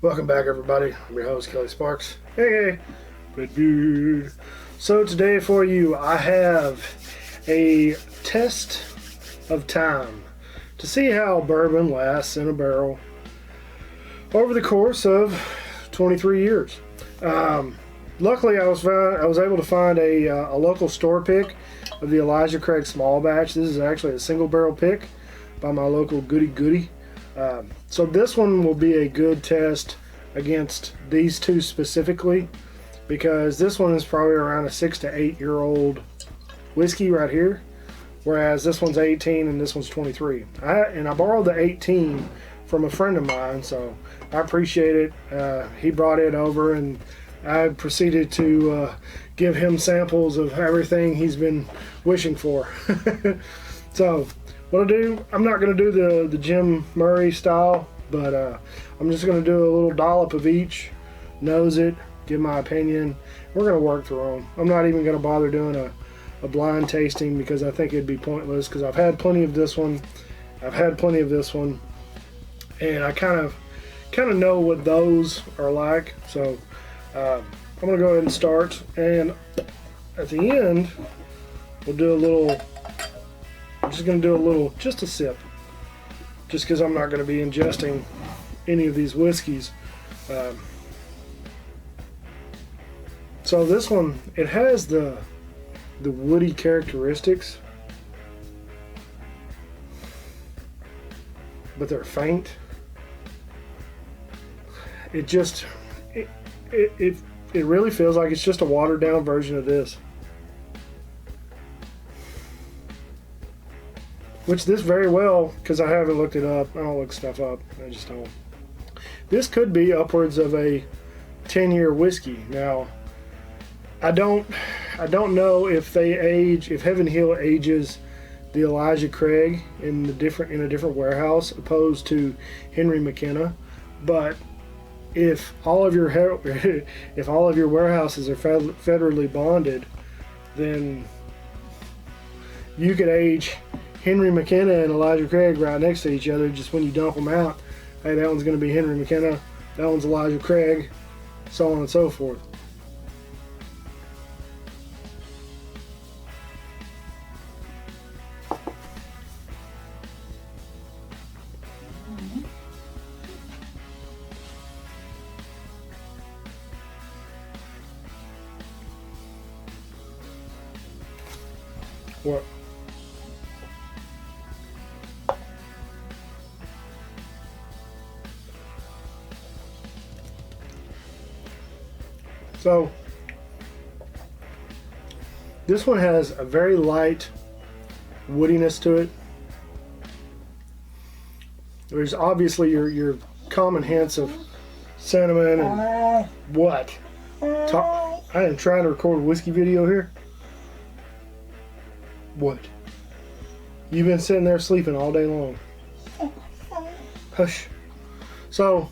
Welcome back, everybody. I'm your host, Kelly Sparks. Hey, Redbeard. So today for you, I have a test of time to see how bourbon lasts in a barrel over the course of 23 years. Luckily, I was able to find a local store pick of the Elijah Craig Small Batch. This is actually a single barrel pick by my local Goody Goody. So this one will be a good test against these two specifically, because this one is probably around a 6 to 8 year old whiskey right here, whereas this one's 18 and this one's 23. I borrowed the 18 from a friend of mine, so I appreciate it. He brought it over and I proceeded to give him samples of everything he's been wishing for. So what I'll do, I'm not going to do the Jim Murray style, but I'm just going to do a little dollop of each, nose it, give my opinion. We're going to work through them. I'm not even going to bother doing a blind tasting because I think it'd be pointless, because I've had plenty of this one. I've had plenty of this one, and I kind of know what those are like. So I'm going to go ahead and start, and at the end we'll do a little. I'm just going to do a little, just a sip, just because I'm not going to be ingesting any of these whiskeys. So this one, it has the woody characteristics, but they're faint. It really feels like it's just a watered down version of this. Which this very well, because I haven't looked it up. I don't look stuff up. I just don't. This could be upwards of a 10-year whiskey. Now, I don't know if they age, if Heaven Hill ages the Elijah Craig in a different warehouse opposed to Henry McKenna, but if all of your warehouses are federally bonded, then you could age Henry McKenna and Elijah Craig right next to each other. Just when you dump them out, hey, that one's going to be Henry McKenna, that one's Elijah Craig, so on and so forth. What? So this one has a very light woodiness to it. There's obviously your common hints of cinnamon and what? I am trying to record a whiskey video here. What? You've been sitting there sleeping all day long. Hush. So,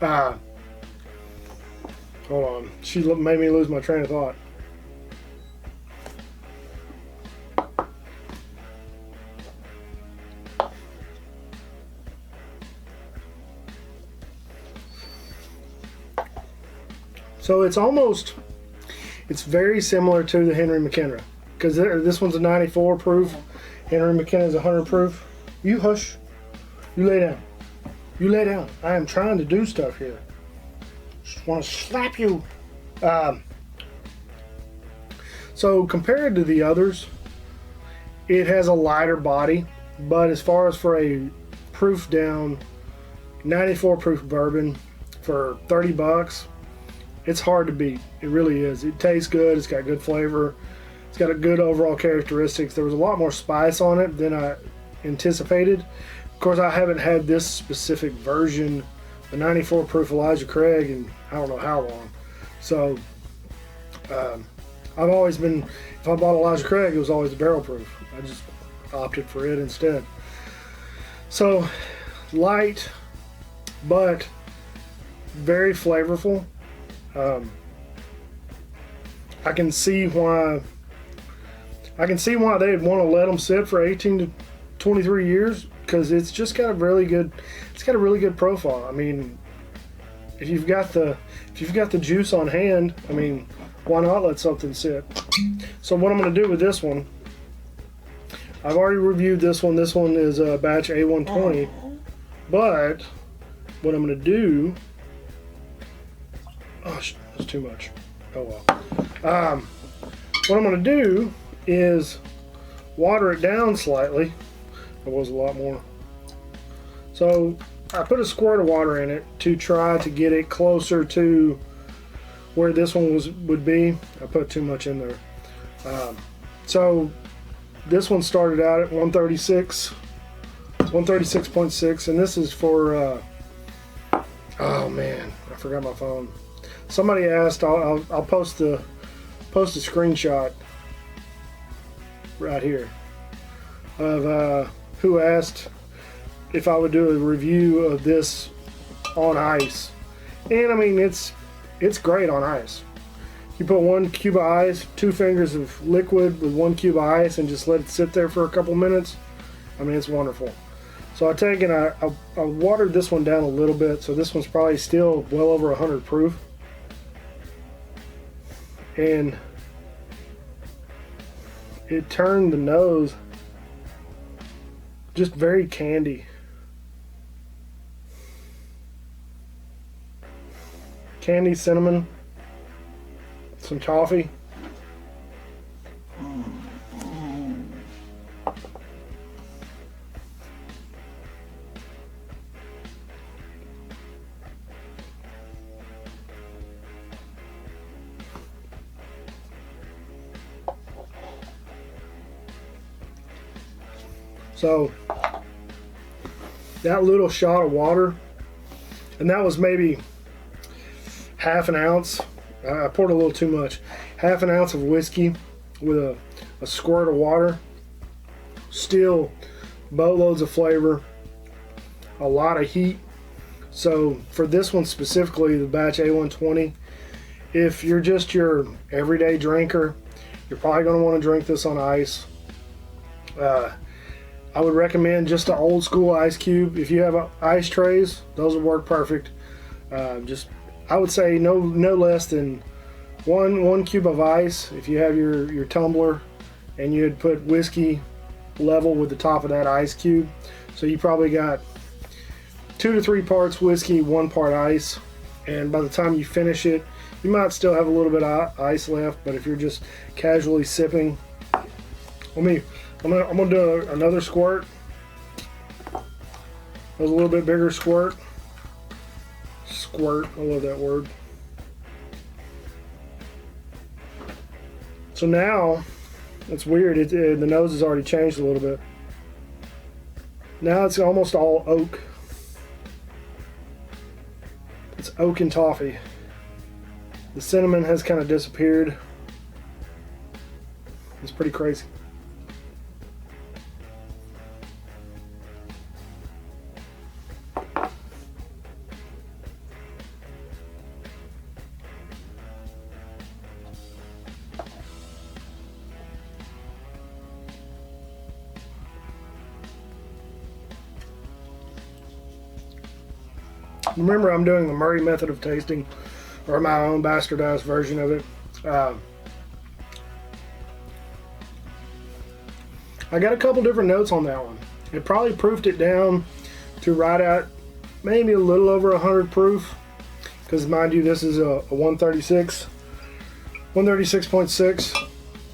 hold on. She made me lose my train of thought. So it's very similar to the Henry McKenna, because this one's a 94 proof. Henry McKenna is 100 proof. You hush. You lay down. You lay down. I am trying to do stuff here. Just want to slap you. So compared to the others, it has a lighter body, but as far as for a proof down 94 proof bourbon for $30, it's hard to beat. It really is. It tastes good. It's got good flavor. It's got a good overall characteristics. There was a lot more spice on it than I anticipated. Of course, I haven't had this specific version, the 94 proof Elijah Craig, in I don't know how long. So I've always been, if I bought Elijah Craig, it was always barrel proof. I just opted for it instead. So light, but very flavorful. I can see why they'd want to let them sit for 18 to 23 years, because it's just got a really good profile. I mean, if you've got the juice on hand, I mean, why not let something sit? So what I'm going to do with this one, I've already reviewed this one. This one is a batch A120, but what I'm going to do, oh, that's too much. Oh well. What I'm going to do is water it down slightly. It was a lot more. So I put a squirt of water in it to try to get it closer to where this one would be. I put too much in there. So this one started out at 136.6, and this is for, oh man, I forgot my phone. Somebody asked, I'll post a screenshot right here of who asked if I would do a review of this on ice. And I mean, it's great on ice. You put 1 cube of ice, 2 fingers of liquid with 1 cube of ice, and just let it sit there for a couple minutes. I mean, it's wonderful. So I watered this one down a little bit, so this one's probably still well over 100 proof. And it turned the nose just very candy. Candy, cinnamon, some toffee. So that little shot of water, and that was maybe half an ounce. I poured a little too much. Half an ounce of whiskey with a squirt of water. Still boatloads of flavor, a lot of heat. So for this one specifically, the batch A120, if you're just your everyday drinker, you're probably going to want to drink this on ice. I would recommend just an old school ice cube. If you have ice trays, those will work perfect. I would say no less than one cube of ice. If you have your tumbler, and you'd put whiskey level with the top of that ice cube, so you probably got 2 to 3 parts whiskey, 1 part ice. And by the time you finish it, you might still have a little bit of ice left. But if you're just casually sipping, I'm gonna do another squirt. That was a little bit bigger squirt. Squirt, I love that word. So now, it's weird, the nose has already changed a little bit. Now it's almost all oak. It's oak and toffee. The cinnamon has kind of disappeared. It's pretty crazy. Remember, I'm doing the Murray method of tasting, or my own bastardized version of it. I got a couple different notes on that one. It probably proofed it down to right at maybe a little over 100 proof, because mind you, this is a 136.6.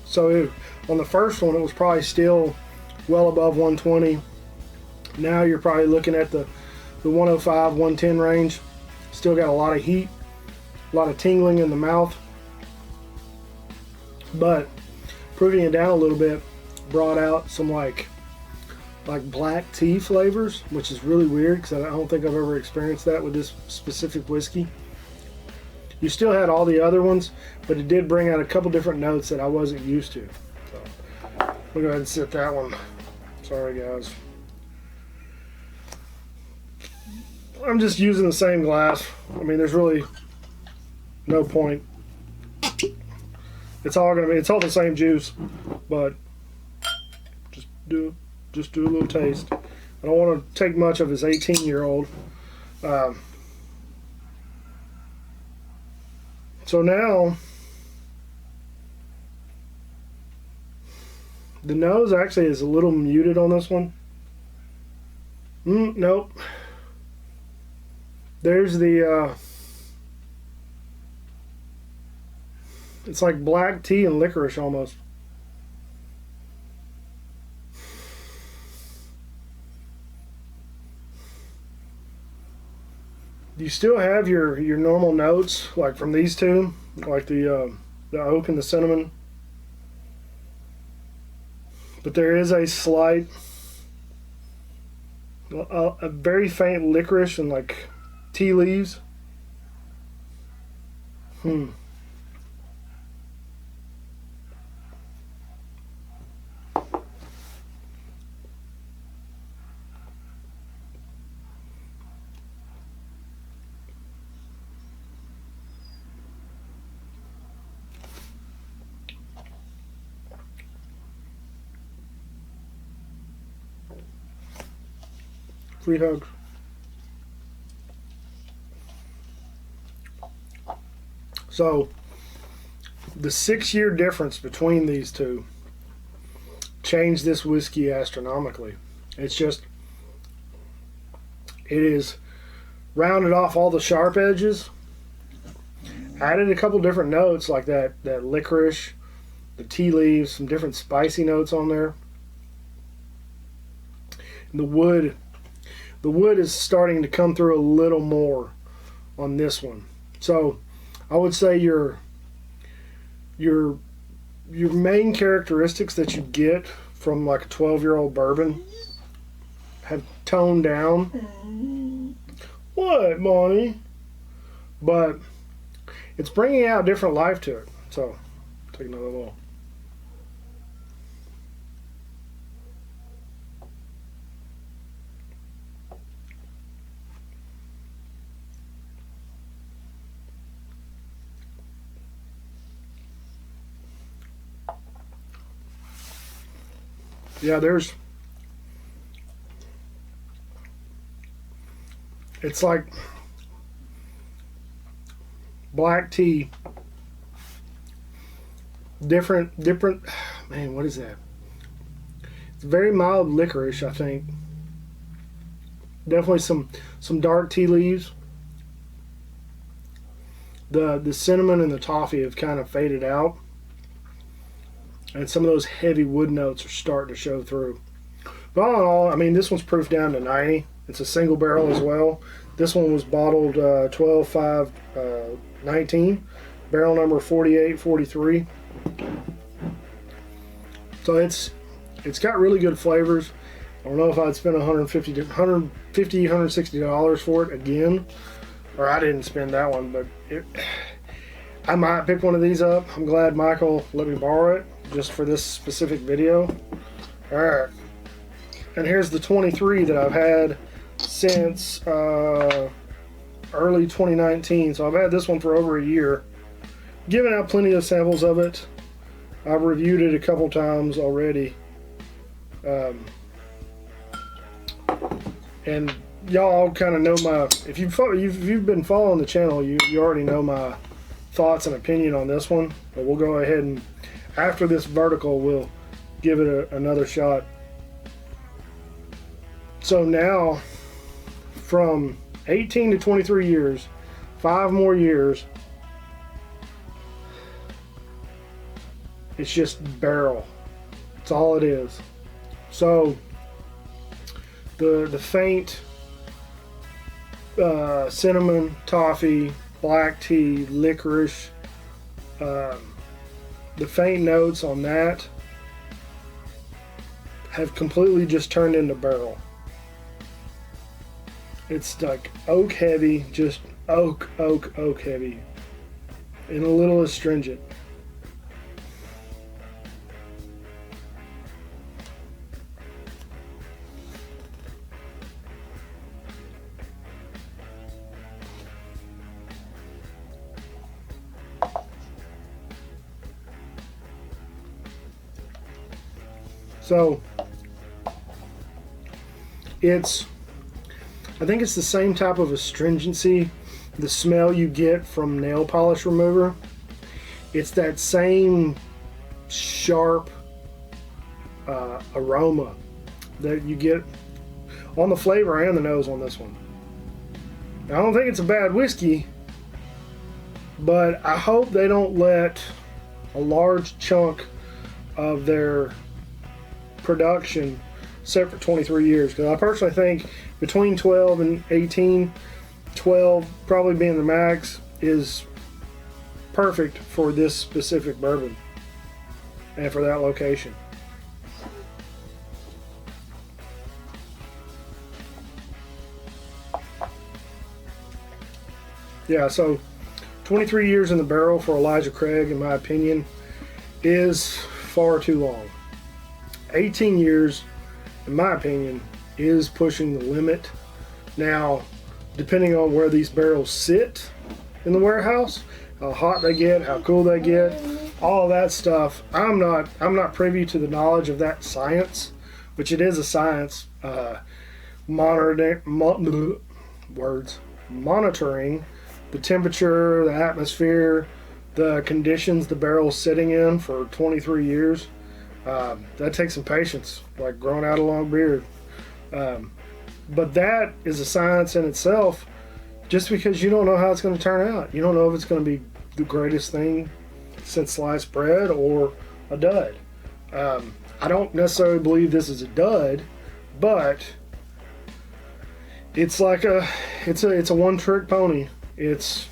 So on the first one, it was probably still well above 120. Now you're probably looking at the 105, 110 range. Still got a lot of heat, a lot of tingling in the mouth. But proving it down a little bit brought out some like black tea flavors, which is really weird because I don't think I've ever experienced that with this specific whiskey. You still had all the other ones, but it did bring out a couple different notes that I wasn't used to. So we'll go ahead and sit that one. Sorry guys. I'm just using the same glass. I mean, there's really no point. It's all the same juice, but just do a little taste. I don't want to take much of his 18-year-old. So now, the nose actually is a little muted on this one. Nope. There's the, it's like black tea and licorice almost. You still have your normal notes, like from these two, like the oak and the cinnamon. But there is a slight, a very faint licorice and like tea leaves. Free hugs. So, the 6-year difference between these two changed this whiskey astronomically. It's just, it is rounded off all the sharp edges, added a couple different notes like that licorice, the tea leaves, some different spicy notes on there. And the wood is starting to come through a little more on this one. So I would say your main characteristics that you get from like a 12-year-old bourbon have toned down. What, Bonnie? But it's bringing out different life to it. So take another little. Yeah, it's like black tea, different, man, what is that? It's very mild licorice, I think. Definitely some dark tea leaves. The cinnamon and the toffee have kind of faded out. And some of those heavy wood notes are starting to show through. But all in all, I mean, this one's proof down to 90. It's a single barrel as well. This one was bottled 12/5/19, barrel number 4843. So it's got really good flavors. I don't know if I'd spend $160 for it again, or I didn't spend that one, but I might pick one of these up. I'm glad Michael let me borrow it just for this specific video. All right, and here's the 23 that I've had since early 2019. So I've had this one for over a year. Given out plenty of samples of it. I've reviewed it a couple times already. And y'all kind of know my, if you've been following the channel, you already know my thoughts and opinion on this one. But we'll go ahead and after this vertical, we'll give it another shot. So now, from 18 to 23 years, 5 more years, it's just barrel. That's all it is. So the faint cinnamon, toffee, black tea, licorice, the faint notes on that have completely just turned into barrel. It's like oak heavy, just oak heavy, and a little astringent. So I think it's the same type of astringency the smell you get from nail polish remover. It's that same sharp aroma that you get on the flavor and the nose on this one. Now, I don't think it's a bad whiskey, but I hope they don't let a large chunk of their production set for 23 years, because I personally think between 12 and 18, 12 probably being the max, is perfect for this specific bourbon and for that location. Yeah, so 23 years in the barrel for Elijah Craig, in my opinion, is far too long. 18 years, in my opinion, is pushing the limit. Now, depending on where these barrels sit in the warehouse, how hot they get, how cool they get, all of that stuff, I'm not privy to the knowledge of that science, which it is a science. Monitoring the temperature, the atmosphere, the conditions the barrel's sitting in for 23 years. That takes some patience, like growing out a long beard. But that is a science in itself, just because you don't know how it's going to turn out. You don't know if it's going to be the greatest thing since sliced bread or a dud. I don't necessarily believe this is a dud, but it's like it's a one-trick pony. It's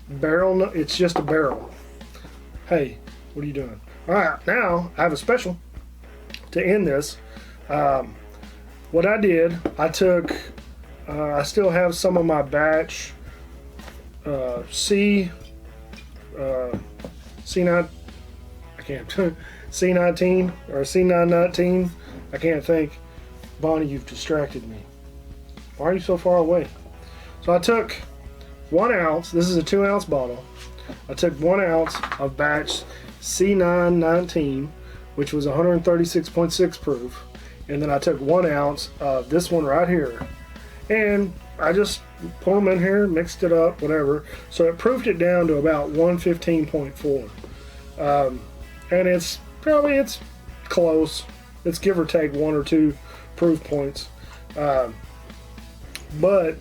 barrel. It's just a barrel. Hey, what are you doing? All right, now I have a special to end this. What I did, I took. I still have some of my batch C9. I can't. C19 or C919. I can't think. Bonnie, you've distracted me. Why are you so far away? So I took 1 ounce. This is a 2 ounce bottle. I took 1 ounce of batch C919, which was 136.6 proof, and then I took 1 ounce of this one right here, and I just poured them in here, mixed it up, whatever. So it proofed it down to about 115.4, and it's close. It's give or take 1 or 2 proof points, but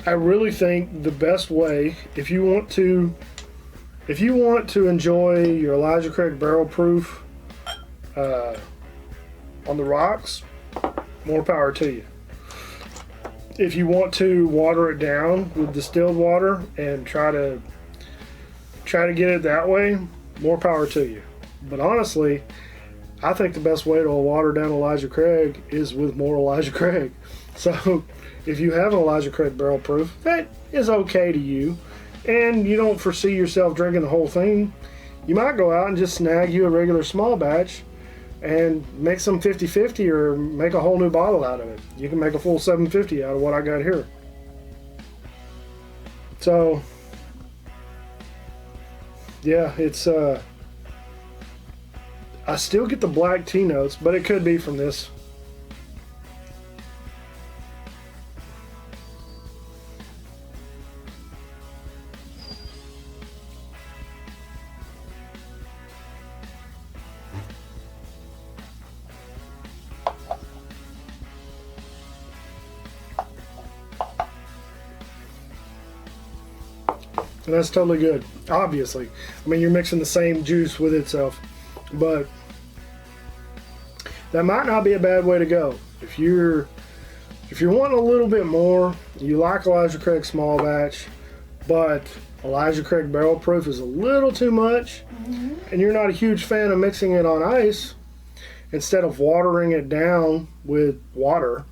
I really think the best way, if you want to enjoy your Elijah Craig barrel proof on the rocks, more power to you. If you want to water it down with distilled water and try to get it that way, more power to you. But honestly, I think the best way to water down Elijah Craig is with more Elijah Craig. So if you have an Elijah Craig barrel proof, that is okay to you, and you don't foresee yourself drinking the whole thing, you might go out and just snag you a regular small batch and make some 50-50 or make a whole new bottle out of it. You can make a full 750 out of what I got here. So yeah, it's I still get the black tea notes, but it could be from this. And that's totally good, obviously. I mean, you're mixing the same juice with itself, but that might not be a bad way to go. If you're wanting a little bit more, you like Elijah Craig small batch, but Elijah Craig barrel proof is a little too much, and you're not a huge fan of mixing it on ice, instead of watering it down with water,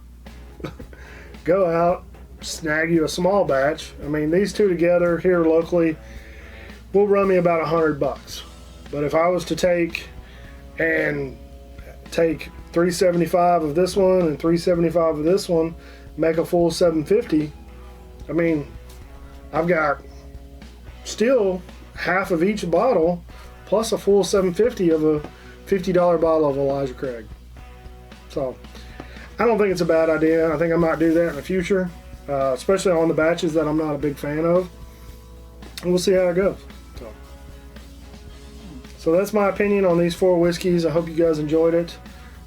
go out, snag you a small batch. I mean, these two together here locally will run me about $100. But if I was to take 375 of this one and 375 of this one, make a full 750, I mean, I've got still half of each bottle plus a full 750 of a $50 bottle of Elijah Craig. So I don't think it's a bad idea. I think I might do that in the future. especially on the batches that I'm not a big fan of. And we'll see how it goes. So that's my opinion on these 4 whiskeys. I hope you guys enjoyed it.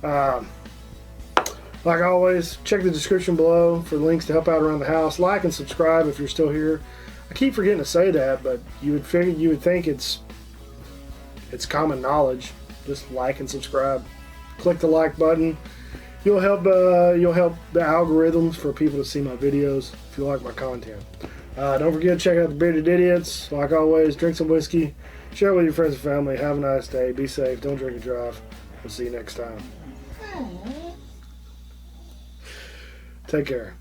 Like always, check the description below for links to help out around the house. Like and subscribe if you're still here. I keep forgetting to say that, but you would think it's common knowledge. Just like and subscribe. Click the like button. You'll help the algorithms for people to see my videos if you like my content. Don't forget to check out the Bearded Idiots. Like always, drink some whiskey. Share it with your friends and family. Have a nice day. Be safe. Don't drink and drive. We'll see you next time. Take care.